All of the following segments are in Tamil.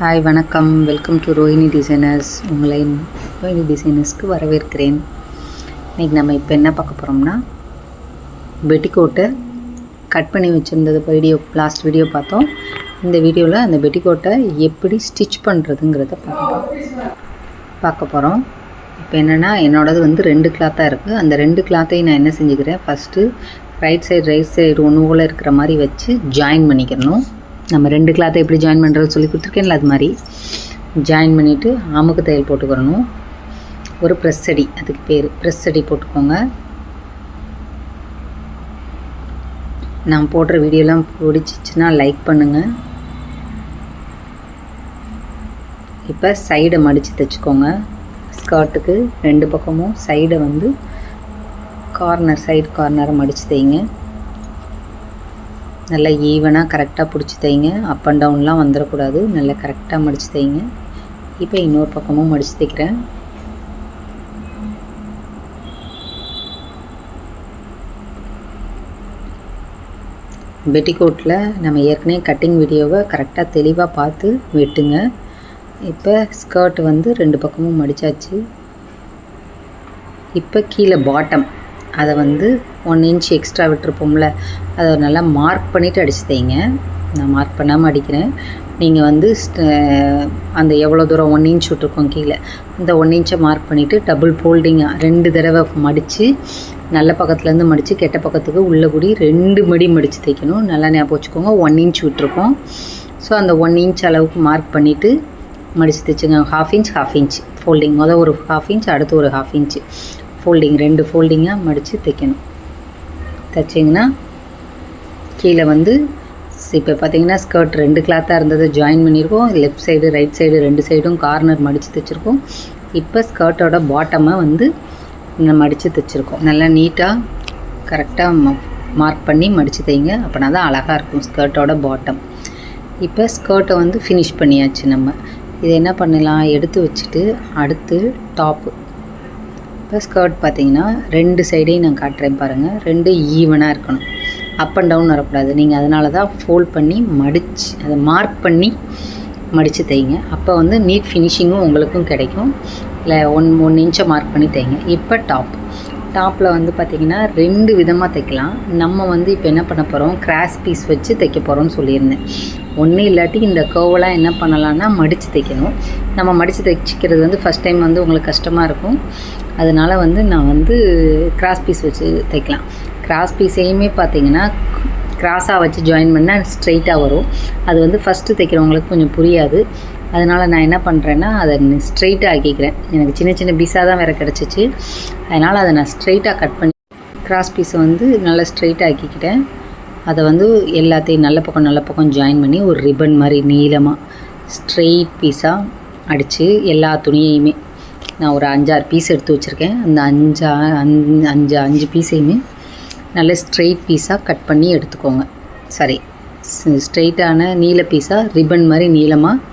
ஹாய் வணக்கம், வெல்கம் டு ரோஹிணி டிசைனர்ஸ். உங்களை ரோஹிணி டிசைனர்ஸ்க்கு வரவேற்கிறேன். இன்றைக்கி நம்ம இப்போ என்ன பார்க்க போகிறோம்னா, பெட்டிக்கோட்டை கட் பண்ணி வச்சுருந்தது லாஸ்ட் வீடியோ பார்த்தோம். இந்த வீடியோவில் அந்த பெட்டிக்கோட்டை எப்படி ஸ்டிச் பண்ணுறதுங்கிறத பார்க்க போகிறோம். இப்போ என்னென்னா, என்னோடது வந்து 2 கிளாத்தாக இருக்குது. அந்த 2 கிளாத்தையும் நான் என்ன செஞ்சுக்கிறேன், ஃபஸ்ட்டு ரைட் சைடு ஒன்று போல் இருக்கிற மாதிரி வச்சு ஜாயின் பண்ணிக்கிறணும். நம்ம 2 கிளாத்தை எப்படி ஜாயின் பண்ணுறது சொல்லி கொடுத்துருக்கேன்ல, அது மாதிரி ஜாயின் பண்ணிவிட்டு அமுக்கு தையல் போட்டுக்கிறணும். ஒரு ப்ரெஸ் அடி, அதுக்கு பேர் ப்ரெஸ் அடி போட்டுக்கோங்க. நான் போடுற வீடியோலாம் பிடிச்சிச்சின்னா லைக் பண்ணுங்கள். இப்போ சைடை மடித்து தைச்சிக்கோங்க. ஸ்கர்ட்டுக்கு 2 பக்கமும் சைடை வந்து சைடு கார்னரை மடித்து தைங்க. நல்லா ஈவனாக கரெக்டாக பிடிச்சி தைங்க. அப் அண்ட் டவுன்லாம் வந்துடக்கூடாது. நல்லா கரெக்டாக மடித்து தைங்க. இப்போ இன்னொரு பக்கமும் மடித்து தைக்கிறேன். பெட்டிக்கோட்டில் நம்ம ஏற்கனவே கட்டிங் வீடியோவை கரெக்டாக தெளிவாக பார்த்து வெட்டுங்க. இப்போ ஸ்கர்ட் வந்து 2 பக்கமும் மடித்தாச்சு. இப்போ கீழே பாட்டம் அதை வந்து 1 இன்ச் எக்ஸ்ட்ரா விட்டுருப்போம்ல, அதை நல்லா மார்க் பண்ணிவிட்டு அடித்து தைங்க. நான் மார்க் பண்ணாமல் அடிக்கிறேன். நீங்கள் வந்து அந்த எவ்வளோ தூரம் 1 இன்ச் விட்டுருக்கோம் கீழே, அந்த 1 இன்ச்சை மார்க் பண்ணிவிட்டு டபுள் ஃபோல்டிங்காக 2 தடவை மடித்து, நல்ல பக்கத்துலேருந்து மடித்து கெட்ட பக்கத்துக்கு உள்ளே கூடி 2 மடி மடித்து தைக்கணும். நல்லா ஞாபகம் வச்சுக்கோங்க. 1 இன்ச் விட்டுருக்கோம். ஸோ அந்த 1 இன்ச் அளவுக்கு மார்க் பண்ணிவிட்டு மடித்து தைச்சுங்க. ½ இன்ச் ஃபோல்டிங், ஒரு ½ இன்ச், அடுத்து ஒரு ½ இன்ச் ஃபோல்டிங், 2 ஃபோல்டிங்காக மடித்து தைக்கணும். தைச்சிங்கன்னா கீழே வந்து இப்போ பார்த்தீங்கன்னா ஸ்கர்ட் 2 கிளாத்தாக இருந்தது ஜாயின் பண்ணியிருக்கோம். லெஃப்ட் சைடு ரைட் சைடு 2 சைடும் கார்னர் மடித்து தைச்சிருக்கோம். இப்போ ஸ்கர்ட்டோட பாட்டமை வந்து மடித்து தைச்சிருக்கோம். நல்லா நீட்டாக கரெக்டாக மார்க் பண்ணி மடித்து தைங்க. அப்படின்னா தான் அழகாக இருக்கும் ஸ்கர்ட்டோட பாட்டம். இப்போ ஸ்கர்ட்டை வந்து ஃபினிஷ் பண்ணியாச்சு. நம்ம இதை என்ன பண்ணலாம், எடுத்து வச்சுட்டு அடுத்து டாப்பு. இப்போ ஸ்கர்ட் பார்த்திங்கன்னா 2 சைடையும் நான் காட்டுறேன் பாருங்கள். 2 ஈவனாக இருக்கணும், அப் அண்ட் டவுன் வரக்கூடாது. நீங்கள் அதனால தான் ஃபோல்ட் பண்ணி மடித்து அதை மார்க் பண்ணி மடித்து தைங்க. அப்போ வந்து நீட் ஃபினிஷிங்கும் உங்களுக்கும் கிடைக்கும். இல்லை 1 இன்ச்சை மார்க் பண்ணி தைங்க. இப்போ டாப்பில் வந்து பார்த்திங்கன்னா 2 விதமாக தைக்கலாம். நம்ம வந்து இப்போ என்ன பண்ண போகிறோம், கிராஸ் பீஸ் வச்சு தைக்க போகிறோம்னு சொல்லியிருந்தேன். ஒன்று இல்லாட்டி இந்த கர்வெலாம் என்ன பண்ணலான்னா மடித்து தைக்கணும். நம்ம மடித்து தைச்சிக்கிறது வந்து ஃபஸ்ட் டைம் வந்து உங்களுக்கு கஷ்டமாக இருக்கும். அதனால் வந்து நான் வந்து கிராஸ் பீஸ் வச்சு தைக்கலாம். கிராஸ் பீஸையுமே பார்த்திங்கன்னா கிராஸாக வச்சு ஜாயின் பண்ணால் ஸ்ட்ரைட்டாக வரும். அது வந்து ஃபஸ்ட்டு தைக்கிறவங்களுக்கு கொஞ்சம் புரியாது. அதனால் நான் என்ன பண்ணுறேன்னா, அதை ஸ்ட்ரைட்டாக ஆக்கிக்கிறேன். எனக்கு சின்ன சின்ன பீஸாக தான் வேறு கிடச்சிச்சு. அதனால் அதை நான் ஸ்ட்ரைட்டாக கட் பண்ணி கிராஸ் பீஸை வந்து நல்லா ஸ்ட்ரைட்டாக ஆக்கிக்கிட்டேன். அதை வந்து எல்லாத்தையும் நல்ல பக்கம் ஜாயின் பண்ணி ஒரு ரிப்பன் மாதிரி நீளமாக ஸ்ட்ரெயிட் பீஸாக அடித்து எல்லா துணியையுமே நான் ஒரு 5-6 பீஸ் எடுத்து வச்சுருக்கேன். அந்த 5 பீஸையுமே நல்ல ஸ்ட்ரெயிட் பீஸாக கட் பண்ணி எடுத்துக்கோங்க. ஸ்ட்ரெயிட்டான நீல பீஸாக ரிப்பன் மாதிரி நீளமாக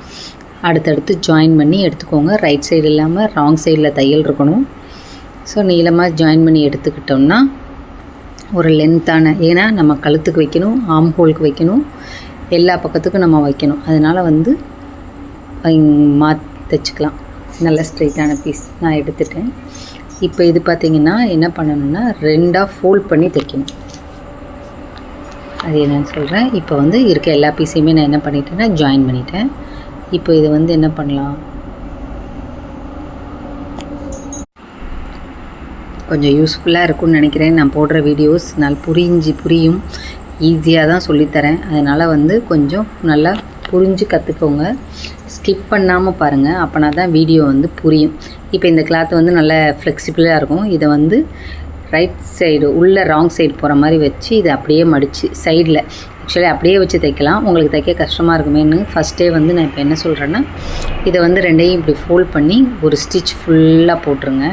அடுத்தடுத்து ஜாயின் பண்ணி எடுத்துக்கோங்க. ரைட் சைடு இல்லாமல் ராங் சைடில் தையல் இருக்கணும். ஸோ நீளமாக ஜாயின் பண்ணி எடுத்துக்கிட்டோம்னா ஒரு லென்த்தான, ஏன்னா நம்ம கழுத்துக்கு வைக்கணும், ஆம் ஹோலுக்கு வைக்கணும், எல்லா பக்கத்துக்கும் நம்ம வைக்கணும். அதனால் வந்து தைச்சிக்கலாம். நல்ல ஸ்ட்ரெயிட்டான பீஸ் நான் எடுத்துட்டேன். இப்போ இது பார்த்திங்கன்னா என்ன பண்ணணும்னா 2ஆக ஃபோல்ட் பண்ணி தைக்கணும். அது என்னன்னு சொல்கிறேன். இப்போ வந்து இருக்க எல்லா பீஸையுமே நான் என்ன பண்ணிட்டேன்னா ஜாயின் பண்ணிட்டேன். இப்போ இதை வந்து என்ன பண்ணலாம், கொஞ்சம் யூஸ்ஃபுல்லாக இருக்கும்னு நினைக்கிறேன். நான் போடுற வீடியோஸ் புரியும், ஈஸியாக தான் சொல்லித்தரேன். அதனால் வந்து கொஞ்சம் நல்லா புரிஞ்சு கற்றுக்கோங்க. ஸ்கிப் பண்ணாமல் பாருங்கள். அப்போனா தான் வீடியோ வந்து புரியும். இப்போ இந்த கிளாத் வந்து நல்லா ஃப்ளெக்சிபிளாக இருக்கும். இதை வந்து ரைட் சைடு உள்ள ராங் சைடு போகிற மாதிரி வச்சு இதை அப்படியே மடித்து சைடில் ஆக்சுவலி அப்படியே வச்சு தைக்கலாம். உங்களுக்கு தைக்க கஷ்டமாக இருக்குமேன்னு ஃபஸ்ட்டே வந்து நான் இப்போ என்ன சொல்கிறேன்னா, இதை வந்து 2ஐயும் இப்படி ஃபோல்ட் பண்ணி ஒரு ஸ்டிச் ஃபுல்லாக போட்டுருங்க.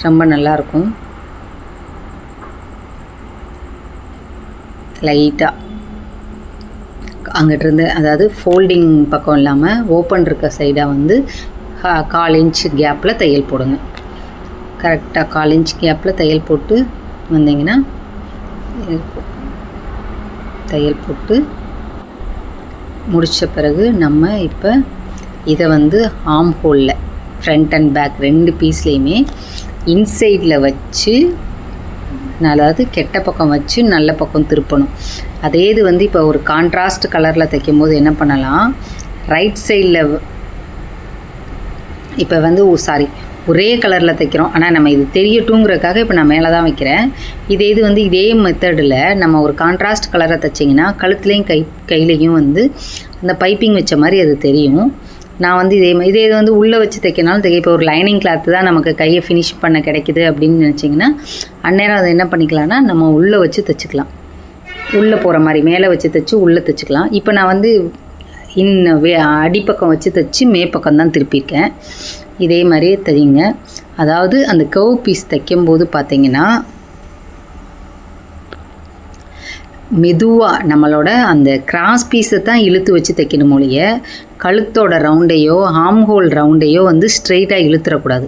ரொம்ப நல்லாயிருக்கும். லைட்டாக அங்கிட்டிருந்து, அதாவது ஃபோல்டிங் பக்கம் இல்லாமல் ஓப்பன் இருக்க சைடாக வந்து 1/4 இன்ச் கேப்பில் தையல் போடுங்க. கரெக்டாக 1/4 இன்ச் கேப்பில் தையல் போட்டு வந்தீங்கன்னா தையல் போட்டு முடித்த பிறகு நம்ம இப்போ இதை வந்து ஆம் ஹோலில் ஃப்ரண்ட் அண்ட் பேக் 2 பீஸ்லேயுமே இன்சைடில் வச்சு, அதாவது கெட்ட பக்கம் வச்சு நல்ல பக்கம் திருப்பணும். அதே இது வந்து இப்போ ஒரு கான்ட்ராஸ்ட் கலரில் தைக்கும் போது என்ன பண்ணலாம், ரைட் சைடில் இப்போ வந்து ஒரே கலரில் தைக்கிறோம். ஆனால் நம்ம இது தெரியட்டுங்கிறதுக்காக இப்போ நான் மேலே தான் வைக்கிறேன். இது வந்து இதே மெத்தடில் நம்ம ஒரு கான்ட்ராஸ்ட் கலரை தைச்சிங்கன்னா கழுத்துலேயும் கையிலையும் வந்து அந்த பைப்பிங் வச்ச மாதிரி அது தெரியும். நான் வந்து இதே வந்து உள்ளே வச்சு தைக்கனாலும் தைக்க. இப்போ ஒரு லைனிங் கிளாத்து தான் நமக்கு கையை ஃபினிஷ் பண்ண கிடைக்குது அப்படின்னு நினச்சிங்கன்னா அந்நேரம் அதை என்ன பண்ணிக்கலாம்னா நம்ம உள்ளே வச்சு தைச்சிக்கலாம். உள்ளே போகிற மாதிரி மேலே வச்சு தைச்சி உள்ளே தைச்சிக்கலாம். இப்போ நான் வந்து அடிப்பக்கம் வச்சு தைச்சி மேப்பக்கம் தான் திருப்பியிருக்கேன். இதே மாதிரியே தைங்க. அதாவது அந்த கர்வ் பீஸ் தைக்கும்போது பார்த்தீங்கன்னா மெதுவாக நம்மளோட அந்த கிராஸ் பீஸை தான் இழுத்து வச்சு தைக்கணும் ஒழிய கழுத்தோட ரவுண்டையோ ஆம் ஹோல் ரவுண்டையோ வந்து ஸ்ட்ரெயிட்டாக இழுத்துறக்கூடாது.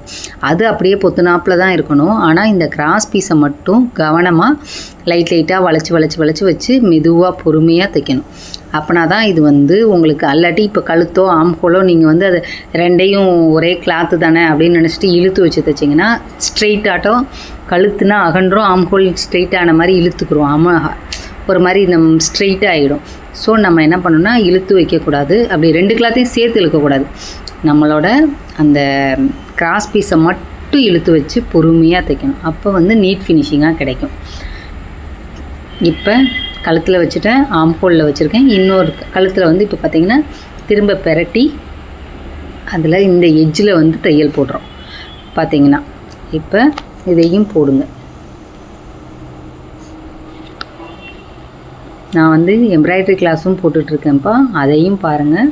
அது அப்படியே பொத்துனாப்பில் தான் இருக்கணும். ஆனால் இந்த கிராஸ் பீஸை மட்டும் கவனமாக லைட்டாக வளைச்சி வச்சு மெதுவாக பொறுமையாக தைக்கணும். அப்படின்னா தான் இது வந்து உங்களுக்கு அல்லாட்டி இப்போ கழுத்தோ ஆம் ஹோலோ நீங்கள் வந்து அது 2ஐயும் ஒரே கிளாத்து தானே அப்படின்னு நினச்சிட்டு இழுத்து வச்சு தைச்சிங்கன்னா ஸ்ட்ரெயிட்டாட்டம் கழுத்துனா அகன்றும், ஆம் ஹோல் ஸ்ட்ரெயிட்டான மாதிரி இழுத்துக்குறோம். ஒரு மாதிரி நம்ம ஸ்ட்ரெயிட்டாக ஆகிடும். ஸோ நம்ம என்ன பண்ணணும்னா இழுத்து வைக்கக்கூடாது. அப்படி 2 கிளாத்தையும் சேர்த்து இழுக்கக்கூடாது. நம்மளோட அந்த கிராஸ் பீஸை மட்டும் இழுத்து வச்சு பொறுமையாக தைக்கணும். அப்போ வந்து நீட் ஃபினிஷிங்காக கிடைக்கும். இப்போ கழுத்தில் வச்சுட்டேன், ஆம் ஹோலில் வச்சுருக்கேன். இன்னொரு கழுத்தில் வந்து இப்போ பார்த்திங்கன்னா திரும்ப பெரட்டி அதில் இந்த எட்ஜில் வந்து தையல் போடுறோம். பார்த்திங்கன்னா இப்போ இதையும் போடுங்க. நான் வந்து எம்ப்ராய்டரி கிளாஸும் போட்டுட்ருக்கேன்ப்பா, அதையும் பாருங்கள்.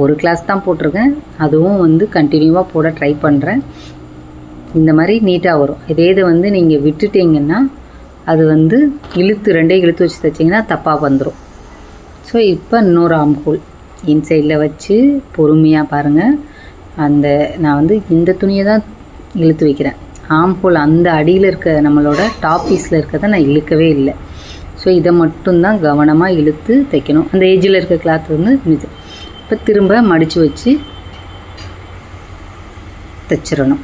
ஒரு கிளாஸ் தான் போட்டிருக்கேன், அதுவும் வந்து கண்டினியூவாக போட ட்ரை பண்ணுறேன். இந்த மாதிரி நீட்டாக வரும். இது வந்து நீங்கள் விட்டுட்டிங்கன்னா அது வந்து 2 இழுத்து வச்சு தைச்சிங்கன்னா தப்பாக வந்துடும். ஸோ இப்போ இன்னொரு ஆம் ஹோல் இன்சைடில் வச்சு பொறுமையாக பாருங்கள். நான் வந்து இந்த துணியை தான் இழுத்து வைக்கிறேன். ஆம் ஹோல் அந்த அடியில் இருக்க நம்மளோட டாப் பீஸில் இருக்கிறத நான் இழுக்கவே இல்லை. ஸோ இதை மட்டும்தான் கவனமாக இழுத்து தைக்கணும். அந்த ஏஜில் இருக்க கிளாத் வந்து இப்போ திரும்ப மடித்து வச்சு தைச்சிடணும்.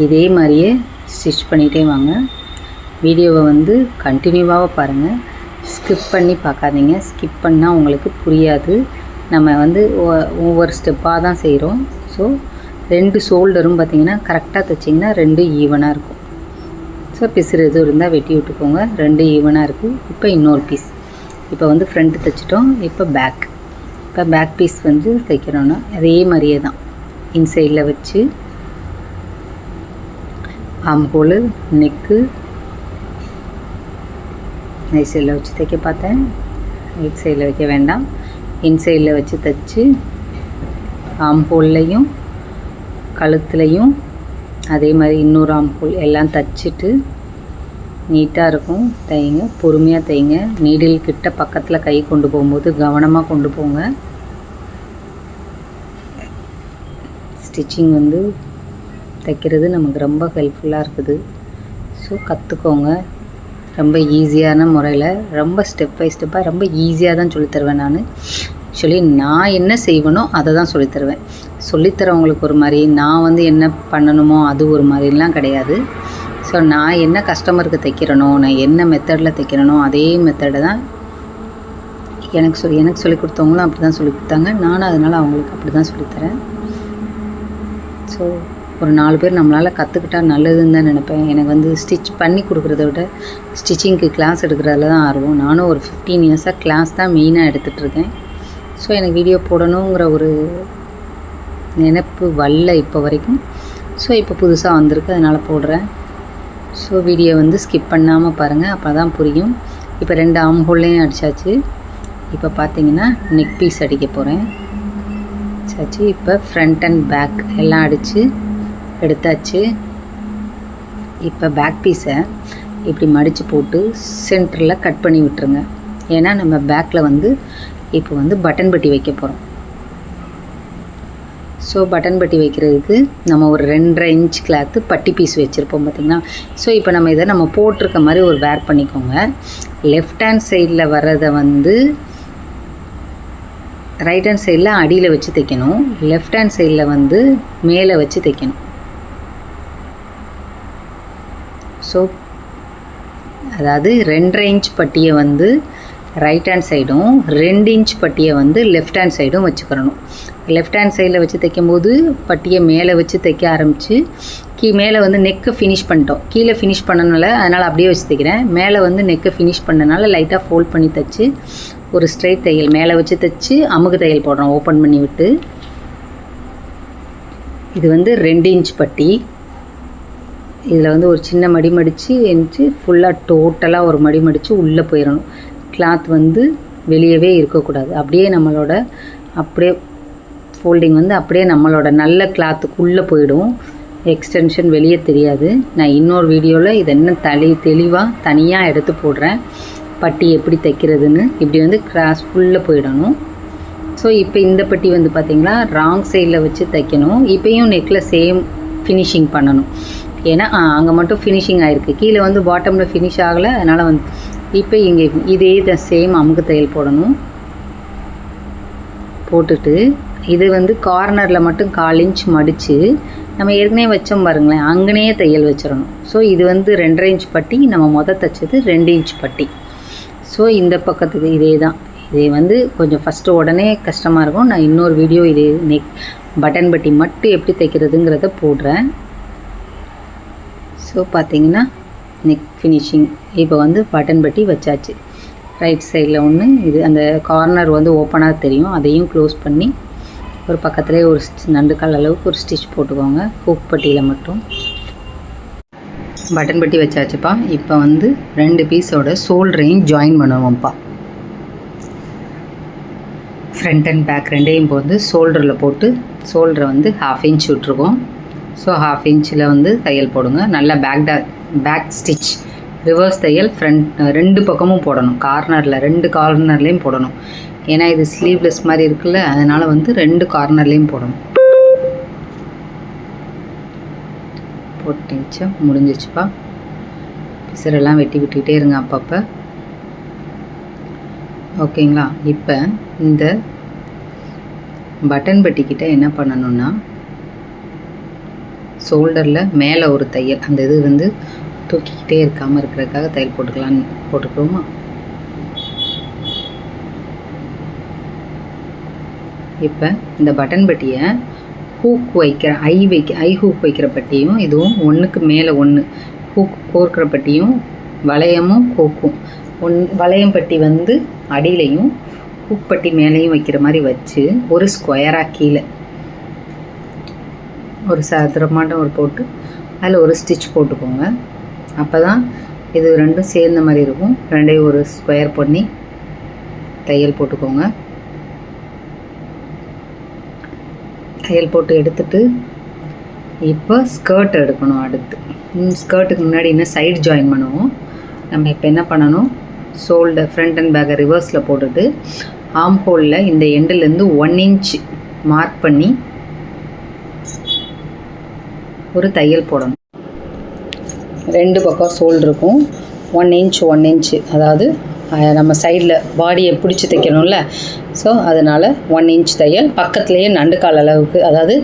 இதே மாதிரியே ஸ்டிச் பண்ணிகிட்டே வாங்க. வீடியோவை வந்து கண்டினியூவாக பாருங்கள், ஸ்கிப் பண்ணி பார்க்காதீங்க. ஸ்கிப் பண்ணால் உங்களுக்கு புரியாது. நம்ம வந்து ஒவ்வொரு ஸ்டெப்பாக தான் செய்கிறோம். ஸோ 2 ஷோல்டரும் பார்த்திங்கன்னா கரெக்டாக தைச்சிங்கன்னா 2 ஈவனாக இருக்கும். ஸோ பிசுறு எதுவும் இருந்தால் வெட்டி விட்டுக்கோங்க. 2 ஈவனாக இருக்குது. இப்போ இன்னொரு பீஸ் இப்போ வந்து ஃப்ரண்ட்டு தைச்சிட்டோம். இப்போ பேக் பீஸ் வந்து தைக்கிறோன்னா அதே மாதிரியே தான் இன்சைடில் வச்சு ஆம் ஹோலு, நெக்கு ரைட் சைடில் வச்சு தைக்க பார்த்தேன். ரைட் சைடில் வைக்க வேண்டாம், இன்சைடில் வச்சு தைச்சி ஆம் ஹோல்லையும் கழுத்துலையும் அதே மாதிரி இன்னொரு ஆம் ஹோல் எல்லாம் தைச்சிட்டு நீட்டாக இருக்கும். தைங்க, பொறுமையாக தைங்க. நீடில் கிட்ட பக்கத்தில் கை கொண்டு போகும்போது கவனமாக கொண்டு போங்க. ஸ்டிச்சிங் வந்து தைக்கிறது நமக்கு ரொம்ப ஹெல்ப்ஃபுல்லாக இருக்குது. ஸோ கற்றுக்கோங்க. ரொம்ப ஈஸியான முறையில், ரொம்ப ஸ்டெப் பை ஸ்டெப்பாக ரொம்ப ஈஸியாக தான் சொல்லித்தருவேன். ஆக்சுவலி நான் என்ன செய்வேனோ அதை தான் சொல்லித்தருவேன். சொல்லித்தரவங்களுக்கு ஒரு மாதிரி, நான் வந்து என்ன பண்ணணுமோ அது ஒரு மாதிரிலாம் கிடையாது. ஸோ நான் என்ன கஸ்டமருக்கு தைக்கிறனோ, நான் என்ன மெத்தடில் தைக்கிறனோ அதே மெத்தடை தான் எனக்கு சொல்லி கொடுத்தவங்களும் அப்படி தான் சொல்லி கொடுத்தாங்க. நானும் அதனால் அவங்களுக்கு அப்படி தான் சொல்லித்தரேன். ஸோ ஒரு 4 பேர் நம்மளால் கற்றுக்கிட்டா நல்லதுன்னு தான் நினைப்பேன். எனக்கு வந்து ஸ்டிச் பண்ணி கொடுக்குறத விட ஸ்டிச்சிங்க்கு கிளாஸ் எடுக்கிறதுல தான் ஆர்வம். நானும் ஒரு 15 இயர்ஸாக கிளாஸ் தான் மெயினாக எடுத்துகிட்ருக்கேன். ஸோ எனக்கு வீடியோ போடணுங்கிற ஒரு நினைப்பு வரல இப்போ வரைக்கும். ஸோ இப்போ புதுசாக வந்திருக்கு, அதனால் போடுறேன். ஸோ வீடியோ வந்து ஸ்கிப் பண்ணாமல் பாருங்கள், அப்போ தான் புரியும். இப்போ 2 ஆம் ஹோல்லையும் அடித்தாச்சு. இப்போ பார்த்தீங்கன்னா நெக் பீஸ் அடிக்க போகிறேன். சாச்சு. இப்போ ஃப்ரண்ட் அண்ட் பேக் எல்லாம் அடித்து எடுத்தாச்சு. இப்போ பேக் பீஸை இப்படி மடித்து போட்டு சென்டரில் கட் பண்ணி விட்டுருங்க. ஏன்னா நம்ம பேக்கில் வந்து இப்போ வந்து பட்டன் பட்டி வைக்க போகிறோம். ஸோ ஸோ பட்டன் பட்டி வைக்கிறதுக்கு நம்ம ஒரு 2.5 இன்ச் கிளாத்து பட்டி பீஸ் வச்சுருப்போம் பார்த்திங்கன்னா. ஸோ இப்போ நம்ம இதை நம்ம போட்டிருக்க மாதிரி ஒரு வேர் பண்ணிக்கோங்க. லெஃப்ட் ஹேண்ட் சைடில் வர்றதை வந்து ரைட் ஹேண்ட் சைடில் அடியில் வச்சு தைக்கணும். லெஃப்ட் ஹேண்ட் சைடில் வந்து மேலே வச்சு தைக்கணும். ஸோ அதாவது 2.5 இன்ச் பட்டியை வந்து ரைட் ஹேண்ட் சைடும் 2 இன்ச் பட்டியை வந்து லெஃப்ட் ஹேண்ட் சைடும் வச்சுக்கிறணும். லெஃப்ட் ஹேண்ட் சைடில் வச்சு தைக்கும்போது பட்டியை மேலே வச்சு தைக்க ஆரம்பித்து மேலே வந்து நெக்கை ஃபினிஷ் பண்ணிட்டோம். கீழே ஃபினிஷ் பண்ணனால அதனால் அப்படியே வச்சு தைக்கிறேன். மேலே வந்து நெக்கை ஃபினிஷ் பண்ணனால லைட்டாக ஃபோல்ட் பண்ணி தைச்சி ஒரு ஸ்ட்ரைட் தையல் மேலே வச்சு தைச்சி அமுகு தையல் போடுறோம் ஓப்பன் பண்ணி விட்டு. இது வந்து 2 இன்ச் பட்டி. இதில் வந்து ஒரு சின்ன மடி மடித்து ஃபுல்லாக டோட்டலாக ஒரு மடி மடித்து உள்ளே போயிடணும். கிளாத் வந்து வெளியவே இருக்கக்கூடாது. அப்படியே நம்மளோட அப்படியே ஃபோல்டிங் வந்து அப்படியே நம்மளோட நல்ல கிளாத்துக்குள்ளே போயிடும். எக்ஸ்டென்ஷன் வெளியே தெரியாது. நான் இன்னொரு வீடியோவில் இது என்ன தெளிவாக தனியாக எடுத்து போடுறேன், பட்டி எப்படி தைக்கிறதுன்னு. இப்படி வந்து கிராஸ் ஃபுல்லாக போயிடணும். ஸோ இப்போ இந்த பட்டி வந்து பார்த்திங்களா ராங் சைடில் வச்சு தைக்கணும். இப்போயும் நெக்கில் சேம் ஃபினிஷிங் பண்ணணும். ஏன்னா அங்கே மட்டும் ஃபினிஷிங் ஆகிருக்கு, கீழே வந்து பாட்டமில் ஃபினிஷ் ஆகலை. அதனால் வந்து இப்போ இங்கே இதே சேம் அமுகு தையல் போடணும். போட்டுட்டு இது வந்து கார்னரில் மட்டும் 1/4 இன்ச் மடித்து நம்ம ஏற்கனவே வச்சோம் பாருங்களேன், அங்கேயே தையல் வச்சிடணும். ஸோ இது வந்து 2.5 இன்ச் பட்டி, நம்ம தைச்சது 2 இன்ச் பட்டி. ஸோ இந்த பக்கத்துக்கு இதே தான். இதே வந்து கொஞ்சம் ஃபஸ்ட்டு உடனே கஷ்டமாக இருக்கும். நான் இன்னொரு வீடியோ இதே நெக் பட்டன் பட்டி மட்டும் எப்படி தைக்கிறதுங்கிறத போடுறேன். ஸோ பார்த்திங்கன்னா நெக் ஃபினிஷிங் இப்போ வந்து பட்டன் பட்டி வச்சாச்சு. ரைட் சைடில் ஒன்று, இது அந்த கார்னர் வந்து ஓப்பனாக தெரியும், அதையும் க்ளோஸ் பண்ணி ஒரு பக்கத்துலேயே ஒரு நண்டு கால் அளவுக்கு ஒரு ஸ்டிச் போட்டுக்கோங்க. ஹூக் பட்டியில் மட்டும் பட்டன் பட்டி வச்சாச்சுப்பா. இப்போ வந்து 2 பீஸோட ஷோல்டரையும் ஜாயின் பண்ணுவோம்ப்பா. ஃப்ரண்ட் அண்ட் பேக் ரெண்டையும் வந்து ஷோல்டரில் போட்டு ஷோல்டரை வந்து 1/2 இன்ச் விட்டுருக்கோம். ஸோ 1/2 இன்ச்சில் வந்து தையல் போடுங்க. நல்லா பேக் ஸ்டிச் ரிவர்ஸ் தையல் ஃப்ரண்ட் 2 பக்கமும் போடணும். கார்னரில் 2 கார்னர்லேயும் போடணும். ஏன்னா இது ஸ்லீவ்லெஸ் மாதிரி இருக்குல்ல, அதனால் வந்து 2 கார்னர்லேயும் போடணும். போட்டுச்சா முடிஞ்சிச்சுப்பா. பிசரெல்லாம் வெட்டி விட்டுக்கிட்டே இருங்க அப்பப்போ. ஓகேங்களா? இப்போ இந்த பட்டன் பட்டிக்கிட்ட என்ன பண்ணணுன்னா ஷோல்டரில் மேலே ஒரு தையல், அந்த இது வந்து தூக்கிக்கிட்டே இருக்காமல் இருக்கிறதுக்காக தையல் போட்டுக்கிறோமா. இப்போ இந்த பட்டன் பட்டியை ஹூக் வைக்கிற ஐ ஹூக் வைக்கிற பட்டியும் இதுவும் ஒன்றுக்கு மேலே ஒன்று ஹூக் கோர்க்கிற பட்டியும் வளையமும் ஹூக்கும் வளையம் பட்டி வந்து அடியிலையும் ஹூக் பட்டி மேலேயும் வைக்கிற மாதிரி வச்சு ஒரு ஸ்கொயராக கீழே ஒரு சதுரமாட்டம் ஒரு போட்டு அதில் ஒரு ஸ்டிச் போட்டுக்கோங்க. அப்போ தான் இது ரெண்டும் சேர்ந்த மாதிரி இருக்கும். ரெண்டையும் ஒரு ஸ்கொயர் பண்ணி தையல் போட்டுக்கோங்க. தையல் போட்டு எடுத்துட்டு இப்போ ஸ்கர்ட் எடுக்கணும். அடுத்து ஸ்கர்ட்டுக்கு முன்னாடி இன்னும் சைடு ஜாயின் பண்ணுவோம். நம்ம இப்போ என்ன பண்ணணும், ஷோல்டர் ஃப்ரண்ட் அண்ட் பேக்கை ரிவர்ஸில் போட்டுட்டு ஆம் ஹோலில் இந்த எண்டுலேருந்து 1 இன்ச் மார்க் பண்ணி ஒரு தையல் போடணும். 2 பக்கம் ஷோல்டருக்கும் 1 இன்ச் அதாவது நம்ம சைடில் பாடியை பிடிச்சி தைக்கணும்ல. ஸோ அதனால் 1 இன்ச் தையல் பக்கத்துலேயே நண்டு கால் அளவுக்கு, அதாவது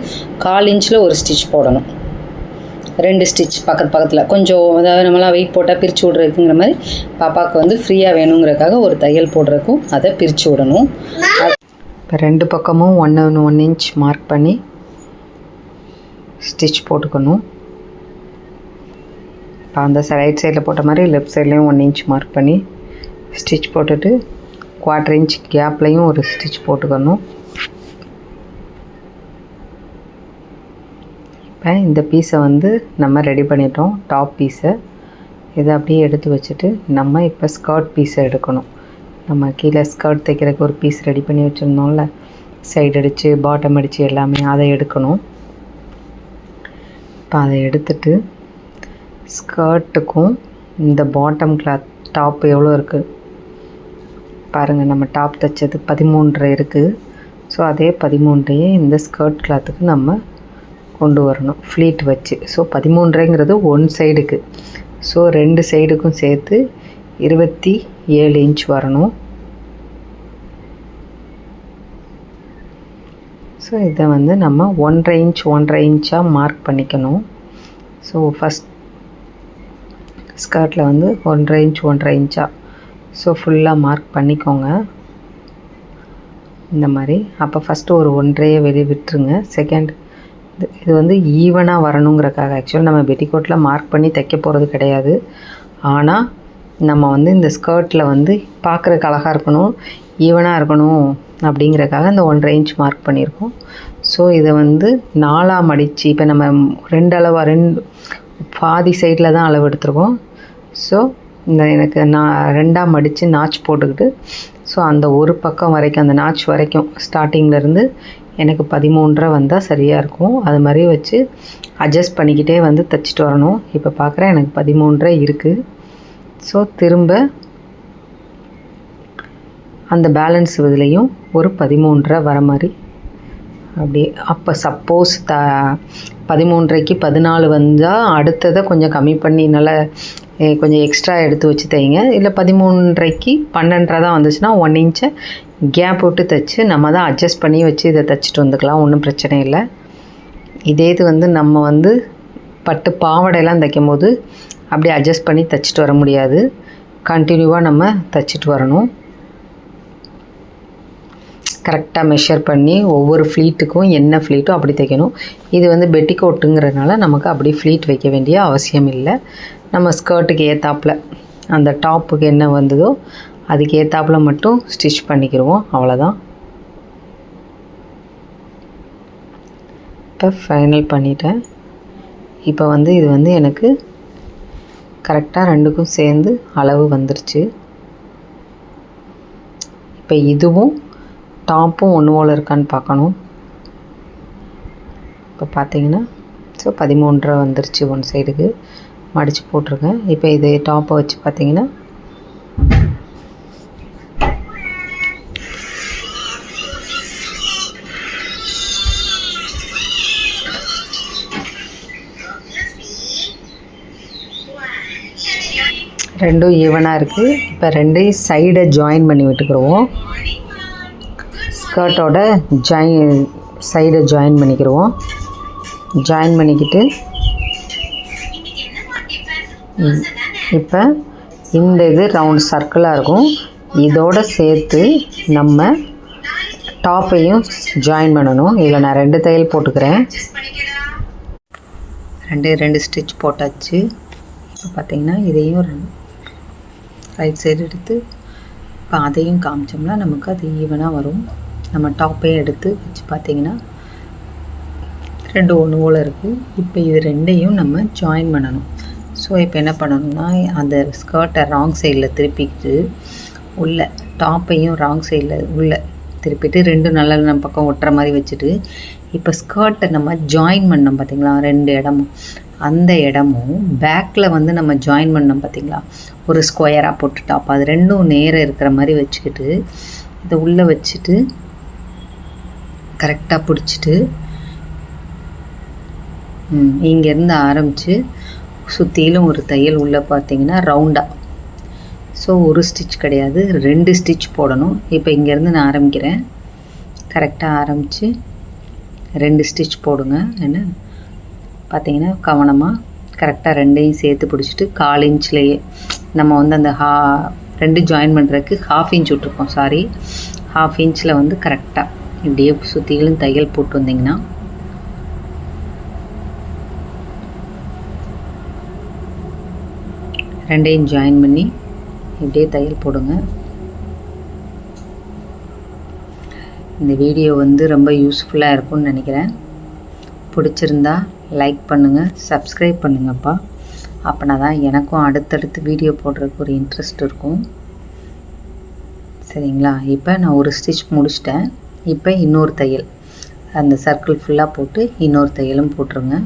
1/4 இன்ச்சில் ஒரு ஸ்டிச் போடணும். 2 ஸ்டிச் பக்கத்தில் கொஞ்சம், அதாவது நம்மளாம் வெயிட் போட்டால் பிரித்து விட்றதுக்குங்கிற மாதிரி பாப்பாவுக்கு வந்து ஃப்ரீயாக வேணுங்கிறதுக்காக ஒரு தையல் போடுறதுக்கும் அதை பிரித்து விடணும். இப்போ 2 பக்கமும் 1 இன்ச் மார்க் பண்ணி ஸ்டிச் போட்டுக்கணும். இப்போ அந்த ரைட் சைடில் போட்ட மாதிரி லெஃப்ட் சைட்லேயும் 1 இன்ச் மார்க் பண்ணி ஸ்டிச் போட்டுட்டு 1/4 இன்ச் கேப்லேயும் ஒரு ஸ்டிச் போட்டுக்கணும். இப்போ இந்த பீஸை வந்து நம்ம ரெடி பண்ணிட்டோம், டாப் பீஸை. இதை அப்படியே எடுத்து வச்சுட்டு நம்ம இப்போ ஸ்கர்ட் பீஸை எடுக்கணும். நம்ம கீழே ஸ்கர்ட் தைக்கிறதுக்கு ஒரு பீஸ் ரெடி பண்ணி வச்சுருந்தோம்ல, சைடு அடித்து பாட்டம் அடித்து எல்லாமே, அதை எடுக்கணும். இப்போ அதை எடுத்துட்டு ஸ்கர்ட்டுக்கும் இந்த பாட்டம் கிளாத் டாப் எவ்வளோ இருக்குது பாருங்கள். நம்ம டாப் தைச்சது 13.5 இருக்குது. ஸோ அதே 13 இந்த ஸ்கர்ட் கிளாத்துக்கு நம்ம கொண்டு வரணும் ஃப்ளீட் வச்சு. ஸோ 13ங்கிறது ஒன் சைடுக்கு, ஸோ 2 சைடுக்கும் சேர்த்து 27 இன்ச் வரணும். ஸோ இதை வந்து நம்ம 1.5 இன்ச்சாக மார்க் பண்ணிக்கணும். ஸோ ஃபஸ்ட் ஸ்கர்ட்டில் வந்து 1.5 இன்ச்சாக ஸோ ஃபுல்லாக மார்க் பண்ணிக்கோங்க இந்த மாதிரி. அப்போ ஃபஸ்ட்டு ஒரு 1.5 வெளியே விட்டுருங்க. செகண்ட் இது வந்து ஈவனாக வரணுங்கிறக்காக, ஆக்சுவலாக நம்ம பெட்டிக்கோட்டில் மார்க் பண்ணி தைக்க போகிறது கிடையாது. ஆனால் நம்ம வந்து இந்த ஸ்கர்ட்டில் வந்து பார்க்குறக்கு அழகாக இருக்கணும், ஈவனாக இருக்கணும் அப்படிங்கிறக்காக இந்த 1.5 இன்ச் மார்க் பண்ணியிருக்கோம். ஸோ இதை வந்து 4ஆக மடித்து, இப்போ நம்ம 2 அளவாக 2 பாதி சைடில் தான் அளவு எடுத்துருக்கோம். ஸோ இந்த எனக்கு நான் 2ஆக மடித்து நாச் போட்டுக்கிட்டு, ஸோ அந்த ஒரு பக்கம் வரைக்கும் அந்த நாச் வரைக்கும் ஸ்டார்டிங்லேருந்து எனக்கு 13 வந்தால் சரியாக இருக்கும். அது மாதிரி வச்சு அட்ஜஸ்ட் பண்ணிக்கிட்டே வந்து தைச்சிட்டு வரணும். இப்போ பார்க்குறேன் எனக்கு 13 இருக்குது. ஸோ திரும்ப அந்த பேலன்ஸ் இதுலேயும் ஒரு 13 வர மாதிரி அப்படியே. அப்போ சப்போஸ் 13க்கு 14 வந்தால் அடுத்ததை கொஞ்சம் கம்மி பண்ணி நல்லா கொஞ்சம் எக்ஸ்ட்ரா எடுத்து வச்சு தைங்க. இல்லை 13க்கு 12 தான் வந்துச்சுன்னா 1 இன்ச்சை கேப் விட்டு தைச்சு நம்ம தான் அட்ஜஸ்ட் பண்ணி வச்சு இதை தைச்சிட்டு வந்துக்கலாம், ஒன்றும் பிரச்சனை இல்லை. இதே இது வந்து நம்ம வந்து பட்டு பாவாடையெல்லாம் தைக்கும் போது அப்படியே அட்ஜஸ்ட் பண்ணி தைச்சிட்டு வர முடியாது, கண்டினியூவாக நம்ம தைச்சிட்டு வரணும். கரெக்டாக மெஷர் பண்ணி ஒவ்வொரு ஃப்ளீட்டுக்கும் என்ன ஃப்ளீட்டோ அப்படி தைக்கணும். இது வந்து பெட்டிக்கோட்டுங்கிறதுனால நமக்கு அப்படி ஃப்ளீட் வைக்க வேண்டிய அவசியம் இல்லை. நம்ம ஸ்கர்ட்டுக்கு ஏற்றாப்புல அந்த டாப்புக்கு என்ன வந்ததோ அதுக்கு ஏற்றாப்புல மட்டும் ஸ்டிச் பண்ணிக்கிடுவோம், அவ்வளோதான். இப்போ ஃபைனல் பண்ணிட்டேன். இப்போ வந்து இது வந்து எனக்கு கரெக்டாக 2க்கும் சேர்ந்து அளவு வந்துருச்சு. இப்போ இதுவும் டாப்பும் ஒன்று போல் இருக்கான்னு பார்க்கணும். இப்போ பார்த்தீங்கன்னா ஸோ 13 வந்துருச்சு, ஒன் சைடுக்கு மடித்து போட்டிருக்கேன். இப்போ இது டாப்பை வச்சு பார்த்தீங்கன்னா ரெண்டும் ஈவனாக இருக்குது. இப்போ 2 சைடை ஜாயின் பண்ணி விட்டுக்கிடுவோம். ஸ்கர்ட்டோட சைடை ஜாயின் பண்ணிக்கிடுவோம். ஜாயின் பண்ணிக்கிட்டு இப்போ இந்த இது ரவுண்ட் சர்க்கிளாக இருக்கும், இதோடு சேர்த்து நம்ம டாப்பையும் ஜாயின் பண்ணணும். இதில் நான் 2 தையல் போட்டுக்கிறேன். 2 ஸ்டிச் போட்டாச்சு. இப்போ பார்த்திங்கன்னா இதையும் ரைட் சைடு எடுத்து இப்போ அதையும் காமிச்சோம்னா நமக்கு அது ஈவனாக வரும். நம்ம டாப்பையும் எடுத்து வச்சு பார்த்திங்கன்னா 2 ஒன்று போல் இருக்குது. இப்போ இது 2ஐயும் நம்ம ஜாயின் பண்ணணும். ஸோ இப்போ என்ன பண்ணணும்னா அந்த ஸ்கர்ட்டை ராங் சைடில் திருப்பிக்கிட்டு உள்ள டாப்பையும் ராங் சைடில் உள்ளே திருப்பிட்டு 2 நல்லா நம்ம பக்கம் ஒட்டுற மாதிரி வச்சுட்டு இப்போ ஸ்கர்ட்டை நம்ம ஜாயின் பண்ணோம் பார்த்திங்களா, 2 இடமும் அந்த இடமும் பேக்கில் வந்து நம்ம ஜாயின் பண்ணோம் பார்த்திங்களா, ஒரு ஸ்கொயராக போட்டு டாப் அது 2ம் நேராக இருக்கிற மாதிரி வச்சுக்கிட்டு இதை உள்ளே வச்சுட்டு கரெக்டாக பிடிச்சிட்டு இங்கேருந்து ஆரம்பித்து சுற்றிலும் ஒரு தையல் உள்ளே பார்த்திங்கன்னா ரவுண்டாக. ஸோ ஒரு ஸ்டிச் கிடையாது, 2 ஸ்டிச் போடணும். இப்போ இங்கேருந்து நான் ஆரம்பிக்கிறேன். கரெக்டாக ஆரம்பித்து 2 ஸ்டிச் போடுங்க. என்ன பார்த்திங்கன்னா கவனமாக கரெக்டாக 2ஐயும் சேர்த்து பிடிச்சிட்டு 1/4 இன்ச்லேயே நம்ம வந்து அந்த 2 ஜாயின் பண்ணுறதுக்கு 1/2 இன்ச் விட்ருக்கோம், சாரி 1/2 இன்ச்சில் வந்து கரெக்டாக இப்படியே சுற்றிலும் தையல் போட்டு வந்திங்கன்னா ரெண்டையும் ஜாயின் பண்ணி இப்படியே தையல் போடுங்க. இந்த வீடியோ வந்து ரொம்ப யூஸ்ஃபுல்லாக இருக்கும்னு நினைக்கிறேன். பிடிச்சிருந்தா லைக் பண்ணுங்கள், சப்ஸ்கிரைப் பண்ணுங்கப்பா. அப்படின்னா தான் எனக்கும் அடுத்தடுத்து வீடியோ போடுறதுக்கு ஒரு இன்ட்ரெஸ்ட் இருக்கும். சரிங்களா? இப்போ நான் ஒரு ஸ்டிச் முடிச்சிட்டேன். இப்போ இன்னொரு தையல் அந்த சர்க்கிள் ஃபுல்லாக போட்டு இன்னொரு தையலும் போட்டுருங்க.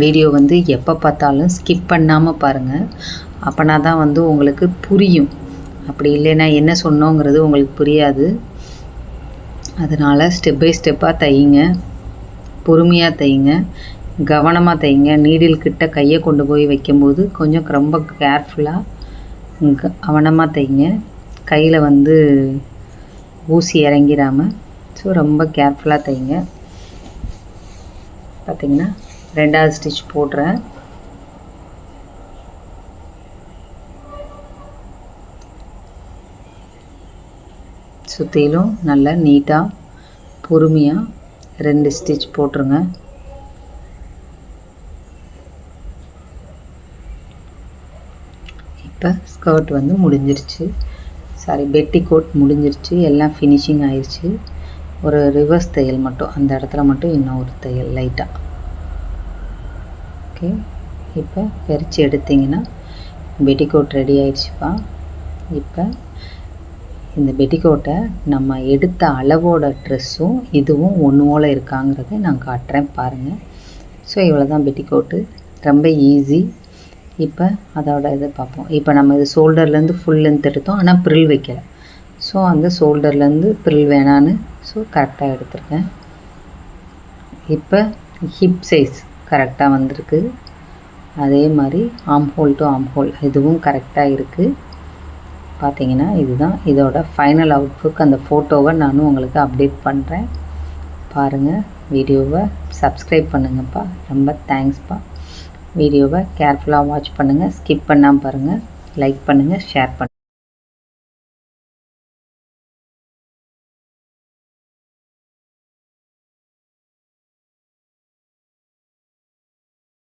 வீடியோ வந்து எப்போ பார்த்தாலும் ஸ்கிப் பண்ணாமல் பாருங்கள். அப்படின்னா தான் வந்து உங்களுக்கு புரியும். அப்படி இல்லைன்னா என்ன சொன்னோங்கிறது உங்களுக்கு புரியாது. அதனால் ஸ்டெப் பை ஸ்டெப்பாக தையுங்க, பொறுமையாக தையுங்க, கவனமாக தையுங்க. நீடில் கிட்ட கையை கொண்டு போய் வைக்கும்போது கொஞ்சம் ரொம்ப கேர்ஃபுல்லாக கவனமாக தையுங்க. கையில் வந்து ஊசி இறங்கிடாமல், ஸோ ரொம்ப கேர்ஃபுல்லாக தையுங்க. பார்த்திங்கன்னா 2வது ஸ்டிச் போடுறேன். சுற்றிலும் நல்லா நீட்டாக பொறுமையாக 2 ஸ்டிச் போட்டுருங்க. இப்போ ஸ்கர்ட் வந்து முடிஞ்சிருச்சு, பெட்டிகோட் முடிஞ்சிருச்சு, எல்லாம் ஃபினிஷிங் ஆயிடுச்சு. ஒரு ரிவர்ஸ் தையல் மட்டும், அந்த இடத்துல மட்டும் இன்னும் ஒரு தையல் லைட்டாக. ஓகே, இப்போ பறித்து எடுத்திங்கன்னா பெட்டிகோட் ரெடி ஆயிடுச்சுப்பா. இப்போ இந்த பெட்டிகோட்டை நம்ம எடுத்த அளவோட ட்ரெஸ்ஸும் இதுவும் ஒன்று போல் இருக்காங்கிறத நான் காட்டுறேன் பாருங்கள். ஸோ இவ்வளோ தான் பெட்டிகோட்டு, ரொம்ப ஈஸி. இப்போ அதோட இதை பார்ப்போம். இப்போ நம்ம இது ஷோல்டர்லேருந்து ஃபுல் லென்த் எடுத்தோம், ஆனால் ப்ரில் வைக்கலை. ஸோ அந்த ஷோல்டர்லேருந்து ப்ரில் வேணான்னு கரெக்டாக எடுத்துருக்கேன். இப்போ ஹிப் சைஸ் கரெக்டாக வந்திருக்கு. அதே மாதிரி ஆம் ஹோல் டு ஆம் ஹோல் இதுவும் கரெக்டாக இருக்குது. பார்த்தீங்கன்னா இதுதான் இதோட ஃபைனல் அவுட்புட். அந்த ஃபோட்டோவை நானும் உங்களுக்கு அப்டேட் பண்ணுறேன் பாருங்கள். வீடியோவை சப்ஸ்கிரைப் பண்ணுங்கப்பா, ரொம்ப தேங்க்ஸ்ப்பா. வீடியோவை கேர்ஃபுல்லாக வாட்ச் பண்ணுங்கள், ஸ்கிப் பண்ணாமல் பாருங்கள், லைக் பண்ணுங்கள், ஷேர் பண்ணுங்கள்.